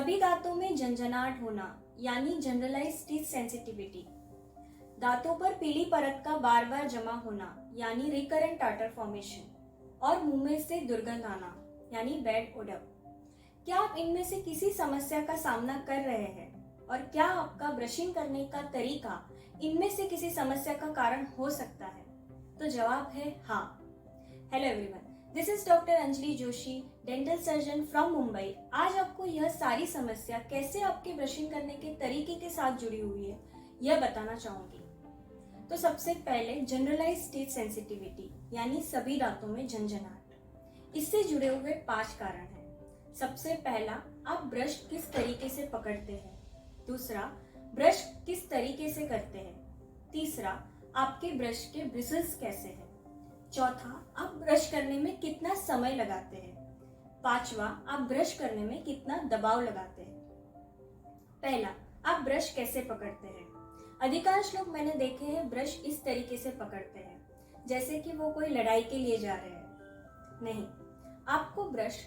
सभी दांतों में झंझनाहट होना यानी जनरलाइज्ड टीथ सेंसिटिविटी, दांतों पर पीली परत का बार बार जमा होना यानी रिकरेंट टार्टर फॉर्मेशन, और मुंह में से दुर्गंध आना यानी बैड ओडर। क्या आप इनमें से किसी समस्या का सामना कर रहे हैं और क्या आपका ब्रशिंग करने का तरीका इनमें से किसी समस्या का कारण हो सकता है? तो जवाब है हाँ। Hello everyone, this is doctor Anjali Joshi, dental surgeon from Mumbai. आज आपको यह सारी समस्या कैसे आपके ब्रशिंग करने के तरीके के साथ जुड़ी हुई है यह बताना चाहूंगी। तो सबसे पहले जनरलाइज्ड टीथ सेंसिटिविटी यानी सभी दांतों में झंझनाहट, इससे जुड़े हुए 5 कारण हैं। सबसे पहला, आप ब्रश किस तरीके से पकड़ते हैं। दूसरा, ब्रश किस तरीके से करते हैं। तीसरा, आपके ब्रश के ब्रिसल्स कैसे हैं। चौथा, आप ब्रश करने में कितना समय लगाते हैं। पांचवा, आप ब्रश करने में कितना दबाव लगाते हैं। पहला, आप ब्रश कैसे पकड़ते हैं। अधिकांश लोग मैंने देखे हैं ब्रश इस तरीके से पकड़ते हैं जैसे कि वो कोई लड़ाई के लिए जा रहे हैं। नहीं, आपको ब्रश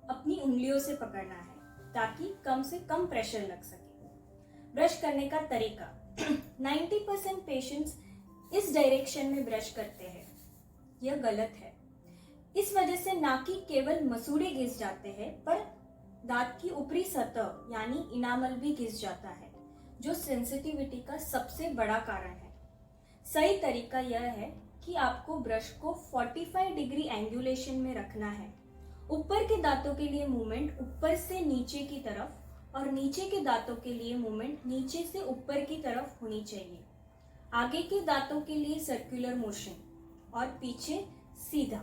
अपनी उंगलियों से पकड़ना है ताकि कम से कम प्रेशर लग सके। ब्रश करने का तरीका 90% पेशेंट्स इस डायरेक्शन में ब्रश करते हैं। यह गलत है। इस वजह से ना कि केवल मसूड़े घिस जाते हैं पर दांत की ऊपरी सतह यानी इनामल भी घिस जाता है, जो सेंसिटिविटी का सबसे बड़ा कारण है। सही तरीका यह है कि आपको ब्रश को 45 डिग्री एंगुलेशन में रखना है। ऊपर के दांतों के लिए मूवमेंट ऊपर से नीचे की तरफ और नीचे के दांतों के लिए मूवमेंट नीचे से ऊपर की तरफ होनी चाहिए। आगे के दांतों के लिए सर्कुलर मोशन और पीछे सीधा।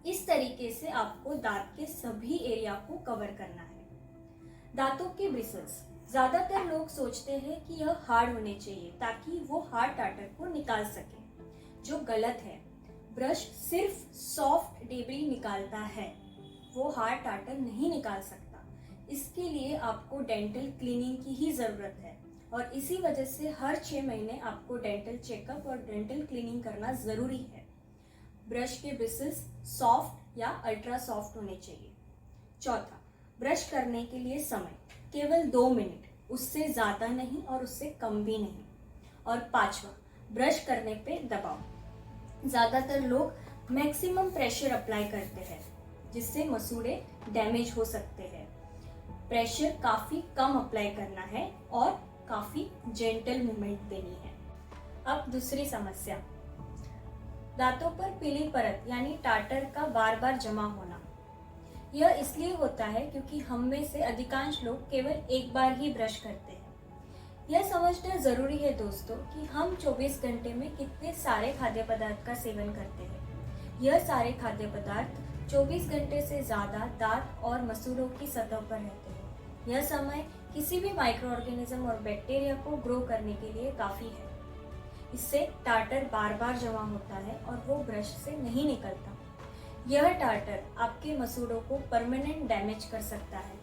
इस तरीके से आपको दांत के सभी एरिया को कवर करना है। दांतों के ब्रिसल्स, ज्यादातर लोग सोचते हैं कि यह हार्ड होने चाहिए ताकि वो हार्ड टार्टर को निकाल सके, जो गलत है। ब्रश सिर्फ सॉफ्ट डेब्री निकालता है, वो हार्ड टार्टर नहीं निकाल सकता। इसके लिए आपको डेंटल क्लीनिंग की ही जरूरत है और इसी वजह से हर 6 महीने आपको डेंटल चेकअप और डेंटल क्लीनिंग करना जरूरी है। ब्रश के ब्रिसल्स सॉफ्ट या अल्ट्रा सॉफ्ट होने चाहिए। चौथा, ब्रश करने के लिए समय केवल 2 मिनट, उससे ज्यादा नहीं और उससे कम भी नहीं। और पांचवा, ब्रश करने पे दबाव। ज्यादातर लोग मैक्सिमम प्रेशर अप्लाई करते हैं जिससे मसूड़े डैमेज हो सकते हैं। प्रेशर काफी कम अप्लाई करना है और काफी जेंटल मूवमेंट देनी है। अब दूसरी समस्या, दांतों पर पीली परत यानी टार्टर का बार बार जमा होना। यह इसलिए होता है क्योंकि हम में से अधिकांश लोग केवल एक बार ही ब्रश करते हैं। यह समझना जरूरी है दोस्तों कि हम 24 घंटे में कितने सारे खाद्य पदार्थ का सेवन करते हैं। यह सारे खाद्य पदार्थ 24 घंटे से ज्यादा दांत और मसूड़ों की सतह पर रहते हैं। यह समय किसी भी माइक्रो ऑर्गेनिज्म और बैक्टीरिया को ग्रो करने के लिए काफी है। इससे टार्टर बार बार जमा होता है और वो ब्रश से नहीं निकलता। यह टार्टर आपके मसूड़ों को परमानेंट डैमेज कर सकता है।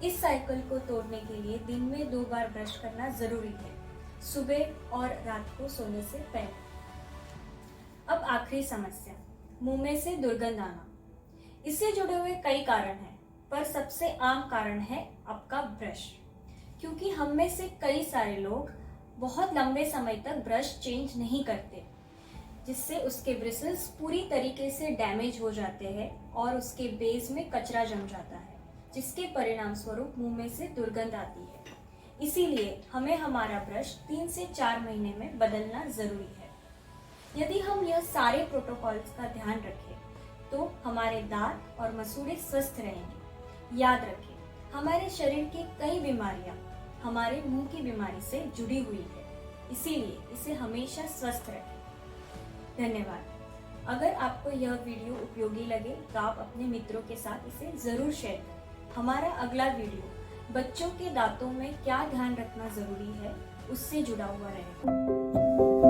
इस साइकिल को तोड़ने के लिए दिन में 2 बार ब्रश करना जरूरी है, सुबह और रात को सोने से पहले। अब आखिरी समस्या, मुंह में से दुर्गंध आना। इससे जुड़े हुए कई कारण हैं पर सबसे आम कारण है आपका ब्रश। क्योंकि हम में से कई सारे लोग बहुत लंबे समय तक ब्रश चेंज नहीं करते, जिससे उसके ब्रिसल्स पूरी तरीके से डैमेज हो जाते हैं और उसके बेस में कचरा जम जाता है, जिसके परिणाम स्वरूप मुंह में से दुर्गंध आती है। इसीलिए हमें हमारा ब्रश 3 से 4 महीने में बदलना जरूरी है। यदि हम यह सारे प्रोटोकॉल्स का ध्यान रखें तो हमारे दांत और मसूड़े स्वस्थ रहेंगे। याद रखें, हमारे शरीर की कई बीमारियां हमारे मुंह की बीमारी से जुड़ी हुई है, इसीलिए इसे हमेशा स्वस्थ रखें। धन्यवाद। अगर आपको यह वीडियो उपयोगी लगे तो आप अपने मित्रों के साथ इसे जरूर शेयर करें। हमारा अगला वीडियो बच्चों के दांतों में क्या ध्यान रखना जरूरी है उससे जुड़ा हुआ रहेगा।